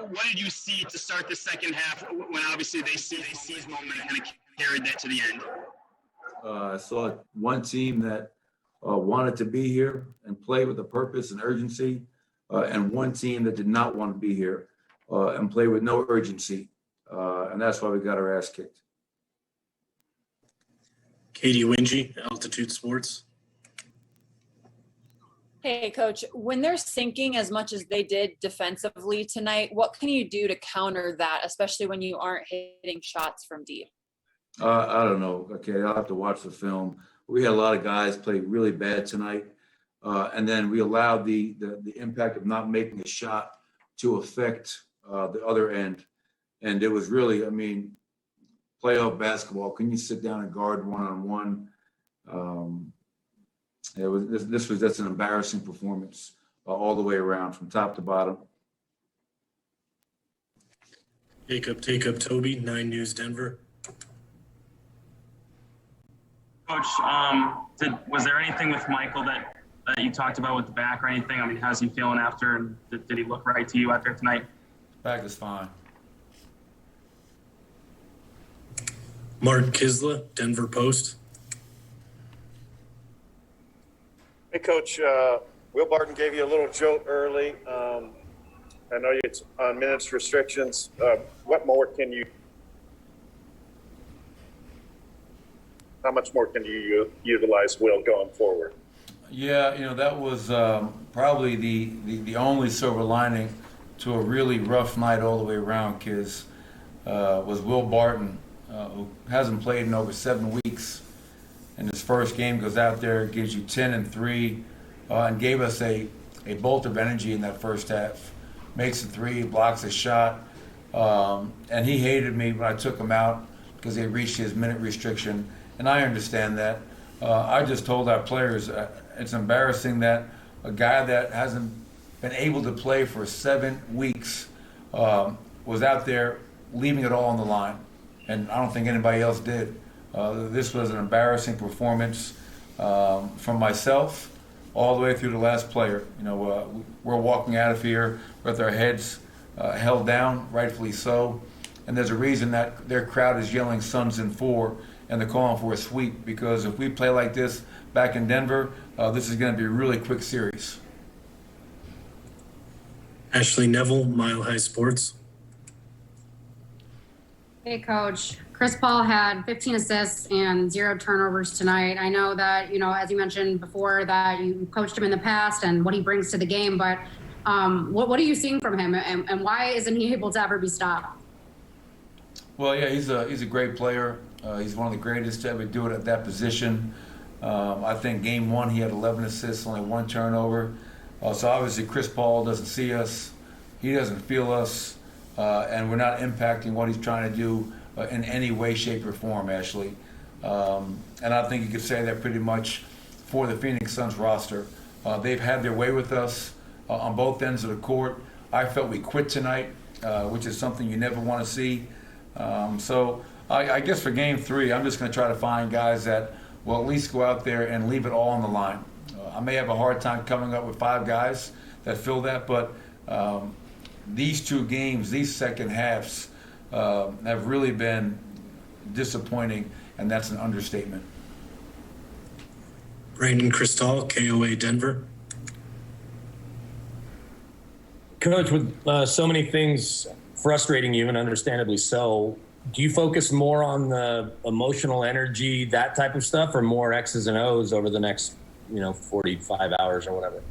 what did you see to start the second half when obviously they seized moment and kind of carried that to the end? I saw one team that wanted to be here and play with a purpose and urgency, and one team that did not want to be here and play with no urgency. And that's why we got our ass kicked. Katie Wingy, Altitude Sports. Hey, Coach, when they're sinking as much as they did defensively tonight, what can you do to counter that, especially when you aren't hitting shots from deep? I don't know. Okay, I'll have to watch the film. We had a lot of guys play really bad tonight, and then we allowed the impact of not making a shot to affect the other end. And it was really, I mean, playoff basketball. Can you sit down and guard one-on-one? It was this was just an embarrassing performance all the way around, from top to bottom. Jacob Toby, 9 News Denver. Coach, was there anything with Michael that you talked about with the back or anything? I mean, how's he feeling after? And did he look right to you out there tonight? Back is fine. Mark Kisla, Denver Post. Hey, Coach, Will Barton gave you a little jolt early. I know it's on minutes restrictions. What more can you, how much more can you utilize Will going forward? Yeah, you know, that was probably the only silver lining to a really rough night all the way around, kids, was Will Barton, who hasn't played in over 7 weeks. And his first game goes out there, gives you 10 and 3, and gave us a bolt of energy in that first half. Makes a 3, blocks a shot, and he hated me when I took him out because he reached his minute restriction, and I understand that. I just told our players it's embarrassing that a guy that hasn't been able to play for 7 weeks was out there leaving it all on the line, and I don't think anybody else did. This was an embarrassing performance from myself all the way through the last player. You know, we're walking out of here with our heads held down, rightfully so. And there's a reason that their crowd is yelling Suns in 4 and they're calling for a sweep, because if we play like this back in Denver, this is going to be a really quick series. Ashley Neville, Mile High Sports. Hey, Coach. Chris Paul had 15 assists and 0 turnovers tonight. I know that, you know, as you mentioned before, that you coached him in the past and what he brings to the game, but what are you seeing from him, and why isn't he able to ever be stopped? Well, yeah, he's a great player. He's one of the greatest to ever do it at that position. I think game 1 he had 11 assists, only 1 turnover. So obviously Chris Paul doesn't see us, he doesn't feel us, and we're not impacting what he's trying to do in any way, shape, or form, Ashley. And I think you could say that pretty much for the Phoenix Suns roster. They've had their way with us on both ends of the court. I felt we quit tonight, which is something you never want to see. So I guess for game 3, I'm just going to try to find guys that will at least go out there and leave it all on the line. I may have a hard time coming up with 5 guys that fill that, but these 2 games, these second halves, have really been disappointing, and that's an understatement. Brandon Cristal, KOA Denver. Coach, with so many things frustrating you, and understandably so, do you focus more on the emotional energy, that type of stuff, or more X's and O's over the next, 45 hours or whatever?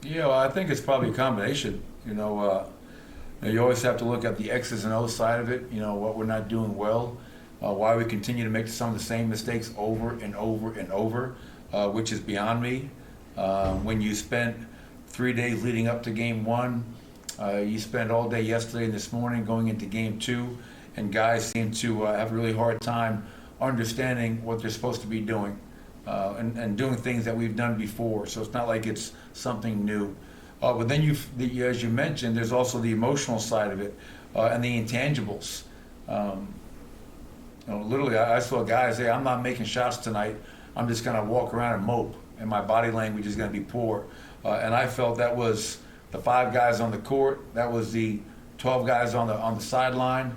Yeah, well, I think it's probably a combination. You always have to look at the X's and O's side of it, what we're not doing well, why we continue to make some of the same mistakes over and over and over, which is beyond me. When you spent 3 days leading up to game 1, you spent all day yesterday and this morning going into game 2, and guys seem to have a really hard time understanding what they're supposed to be doing and doing things that we've done before. So it's not like it's something new. But then as you mentioned, there's also the emotional side of it and the intangibles. Literally, I saw guys say, I'm not making shots tonight. I'm just going to walk around and mope, and my body language is going to be poor. And I felt that was the 5 guys on the court. That was the 12 guys on the sideline.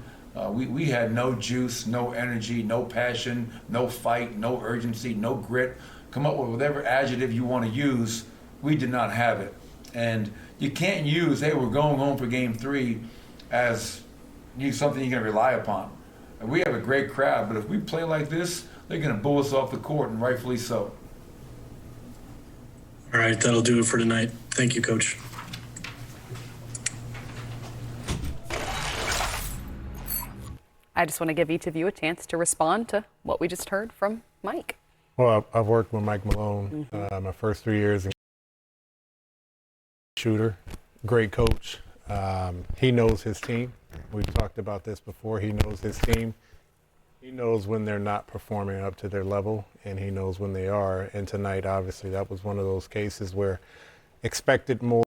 We had no juice, no energy, no passion, no fight, no urgency, no grit. Come up with whatever adjective you want to use. We did not have it. And you can't use, hey, we're going home for game 3 as something you're going to rely upon. And we have a great crowd, but if we play like this, they're going to boo us off the court, and rightfully so. All right, that'll do it for tonight. Thank you, Coach. I just want to give each of you a chance to respond to what we just heard from Mike. Well, I've worked with Mike Malone my first 3 years. Shooter, great coach. He knows his team. We've talked about this before. He knows his team. He knows when they're not performing up to their level, and he knows when they are. And tonight, obviously, that was one of those cases where expected more.